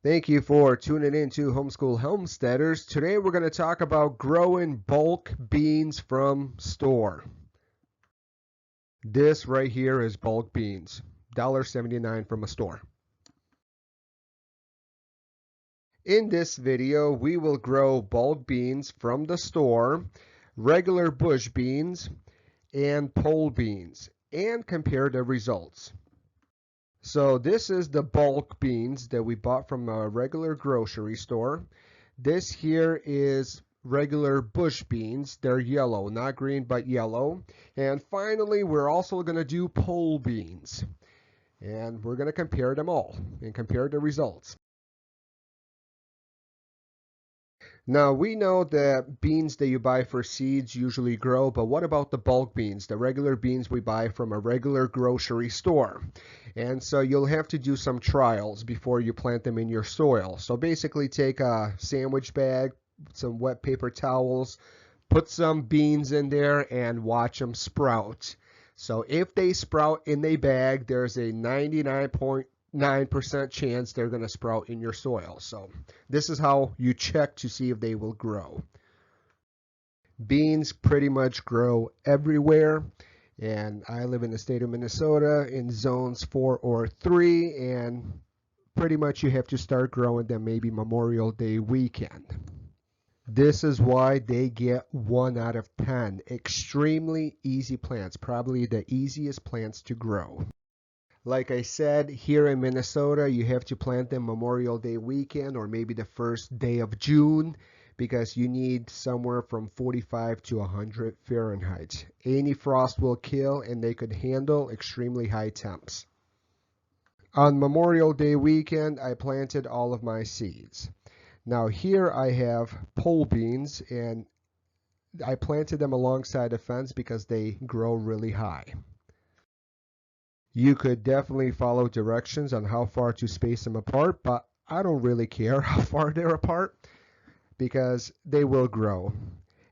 Thank you for tuning in to Homeschool Homesteaders. Today we're going to talk about growing bulk beans from store. This right here is bulk beans, $1.79 from a store. In this video, we will grow bulk beans from the store, regular bush beans, and pole beans, and compare the results. So this is the bulk beans that we bought from a regular grocery store. This here is regular bush beans. They're yellow, not green, but yellow. And finally, we're also going to do pole beans. And we're going to compare them all and compare the results. Now, we know that beans that you buy for seeds usually grow, but what about the bulk beans, the regular beans we buy from a regular grocery store? And so you'll have to do some trials before you plant them in your soil. So basically take a sandwich bag, some wet paper towels, put some beans in there and watch them sprout. So if they sprout in the bag, there's a 99.9% chance they're going to sprout in your soil. So this is how you check to see if they will grow. Beans pretty much grow everywhere, and I live in the state of Minnesota in zones 4 or 3, and pretty much you have to start growing them maybe Memorial Day weekend. This is why they get 1 out of 10. Extremely easy plants, probably the easiest plants to grow. Like I said, here in Minnesota, you have to plant them Memorial Day weekend or maybe the first day of June because you need somewhere from 45 to 100 Fahrenheit. Any frost will kill and they could handle extremely high temps. On Memorial Day weekend, I planted all of my seeds. Now here I have pole beans and I planted them alongside a fence because they grow really high. You could definitely follow directions on how far to space them apart, but I don't really care how far they're apart because they will grow.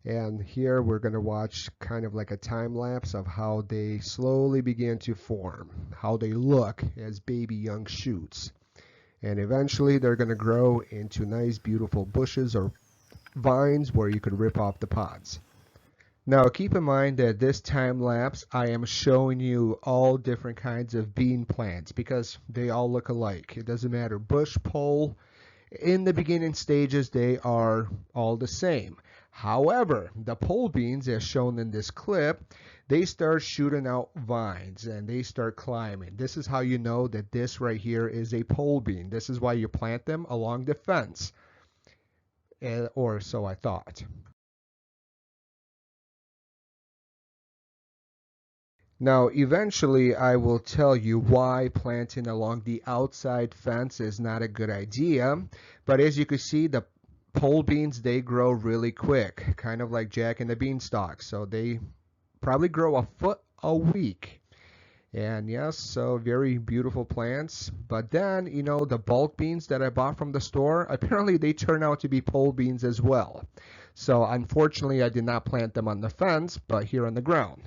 And here we're going to watch kind of like a time lapse of how they slowly begin to form, how they look as baby young shoots. And eventually they're going to grow into nice beautiful bushes or vines where you could rip off the pods. Now keep in mind that this time lapse I am showing you all different kinds of bean plants because they all look alike. It doesn't matter bush, pole. In the beginning stages they are all the same. However, the pole beans as shown in this clip, they start shooting out vines and they start climbing. This is how you know that this right here is a pole bean. This is why you plant them along the fence. Or so I thought. Now, eventually, I will tell you why planting along the outside fence is not a good idea. But as you can see, the pole beans, they grow really quick, kind of like Jack and the Beanstalk. So they probably grow a foot a week. And yes, so very beautiful plants. But then, you know, the bulk beans that I bought from the store, apparently they turn out to be pole beans as well. So unfortunately, I did not plant them on the fence, but here on the ground.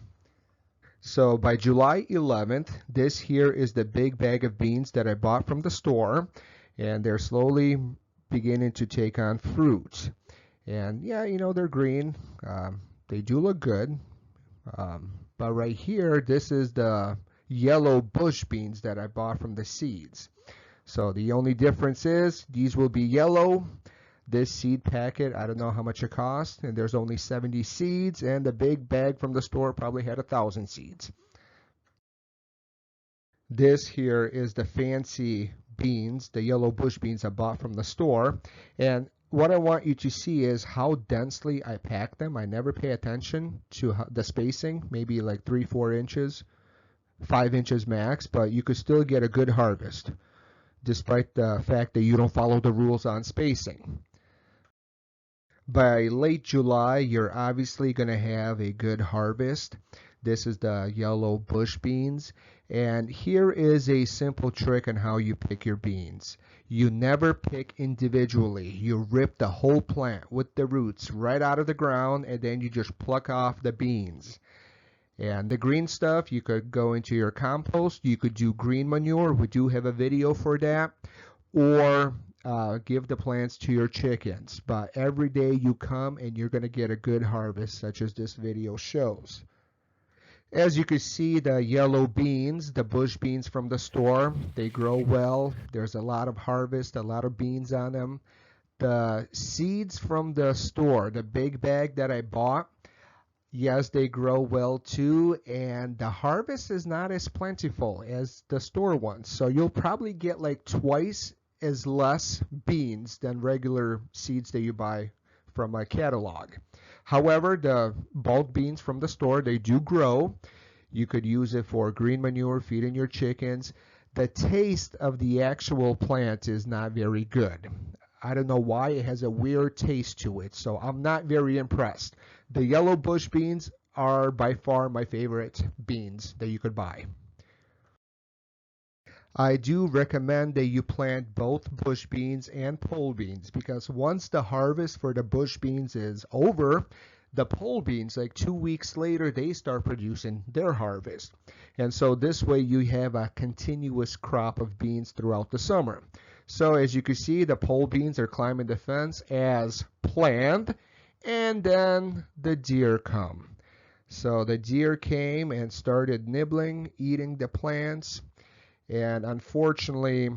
So by July 11th, this here is the big bag of beans that I bought from the store, and they're slowly beginning to take on fruit. And yeah, you know, they're green. They do look good. But right here, this is the yellow bush beans that I bought from the seeds. So the only difference is these will be yellow. This seed packet, I don't know how much it cost, and there's only 70 seeds, and the big bag from the store probably had 1,000 seeds. This here is the fancy beans, the yellow bush beans I bought from the store, and what I want you to see is how densely I pack them. I never pay attention to the spacing, maybe like 3-4 inches, 5 inches max, but you could still get a good harvest, despite the fact that you don't follow the rules on spacing. By late July, you're obviously going to have a good harvest. This is the yellow bush beans. And here is a simple trick on how you pick your beans. You never pick individually. You rip the whole plant with the roots right out of the ground, and then you just pluck off the beans. And the green stuff, you could go into your compost. You could do green manure. We do have a video for that. Or give the plants to your chickens. But every day you come and you're going to get a good harvest, such as this video shows. As you can see, the yellow beans, the bush beans from the store, they grow well. There's a lot of harvest, a lot of beans on them. The seeds from the store, the big bag that I bought, yes, they grow well too, and the harvest is not as plentiful as the store ones. So you'll probably get like twice as less beans than regular seeds that you buy from a catalog. However, the bulk beans from the store, they do grow. You could use it for green manure, feeding your chickens. The taste of the actual plant is not very good. I don't know why, it has a weird taste to it, so I'm not very impressed. The yellow bush beans are by far my favorite beans that you could buy. I do recommend that you plant both bush beans and pole beans, because once the harvest for the bush beans is over, the pole beans, like 2 weeks later, they start producing their harvest. And so this way you have a continuous crop of beans throughout the summer. So as you can see, the pole beans are climbing the fence as planned, and then the deer come. So the deer came and started nibbling, eating the plants. And unfortunately,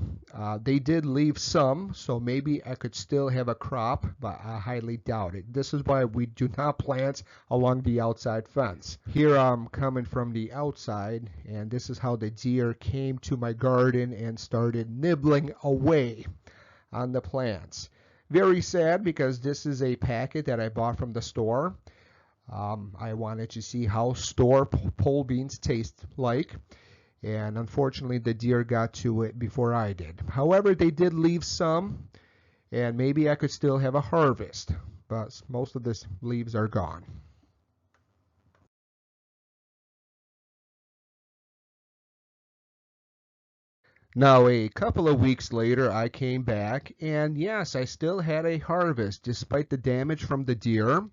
they did leave some, so maybe I could still have a crop, but I highly doubt it. This is why we do not plant along the outside fence. Here I'm coming from the outside, and this is how the deer came to my garden and started nibbling away on the plants. Very sad, because this is a packet that I bought from the store. I wanted to see how store pole beans taste like. And unfortunately, the deer got to it before I did. However, they did leave some, and maybe I could still have a harvest, but most of the leaves are gone. Now, a couple of weeks later, I came back, and yes, I still had a harvest despite the damage from the deer.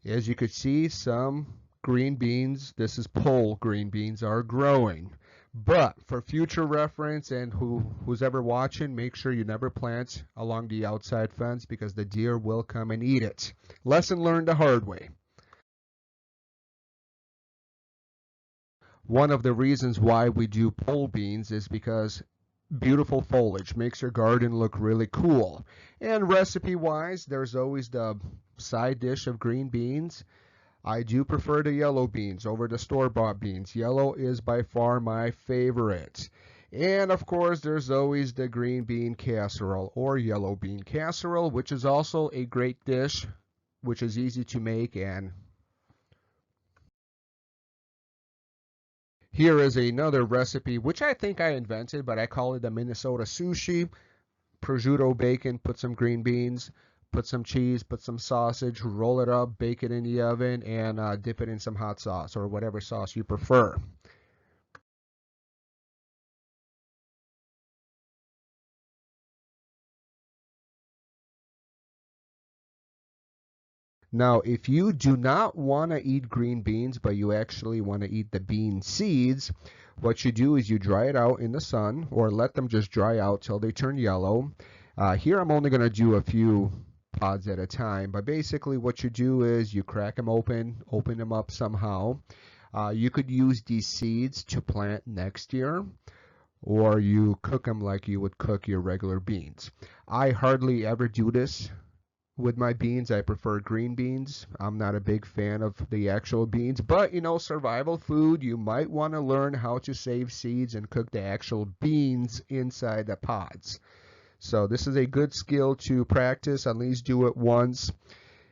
As you could see, some green beans, this is pole green beans, are growing. But for future reference, and who's ever watching, make sure you never plant along the outside fence, because the deer will come and eat it. Lesson learned the hard way. One of the reasons why we do pole beans is because beautiful foliage makes your garden look really cool. And recipe-wise, there's always the side dish of green beans. I do prefer the yellow beans over the store-bought beans. Yellow is by far my favorite. And of course, there's always the green bean casserole or yellow bean casserole, which is also a great dish, which is easy to make. And here is another recipe, which I think I invented, but I call it the Minnesota sushi. Prosciutto bacon, put some green beans, put some cheese, put some sausage, roll it up, bake it in the oven, and dip it in some hot sauce or whatever sauce you prefer. Now, if you do not want to eat green beans, but you actually want to eat the bean seeds, what you do is you dry it out in the sun, or let them just dry out till they turn yellow. Here I'm only going to do a few pods at a time, but basically what you do is you crack them open them up somehow. You could use these seeds to plant next year, or you cook them like you would cook your regular beans. I hardly ever do this with my beans. I prefer green beans. I'm not a big fan of the actual beans, but you know, survival food, you might want to learn how to save seeds and cook the actual beans inside the pods. So this is a good skill to practice. At least do it once.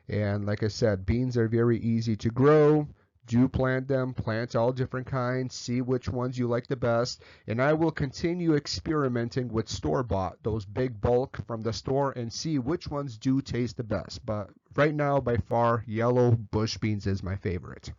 And like I said, beans are very easy to grow. Do plant them, plant all different kinds, see which ones you like the best, and I will continue experimenting with store-bought, those big bulk from the store, and see which ones do taste the best. But right now, by far, yellow bush beans is my favorite.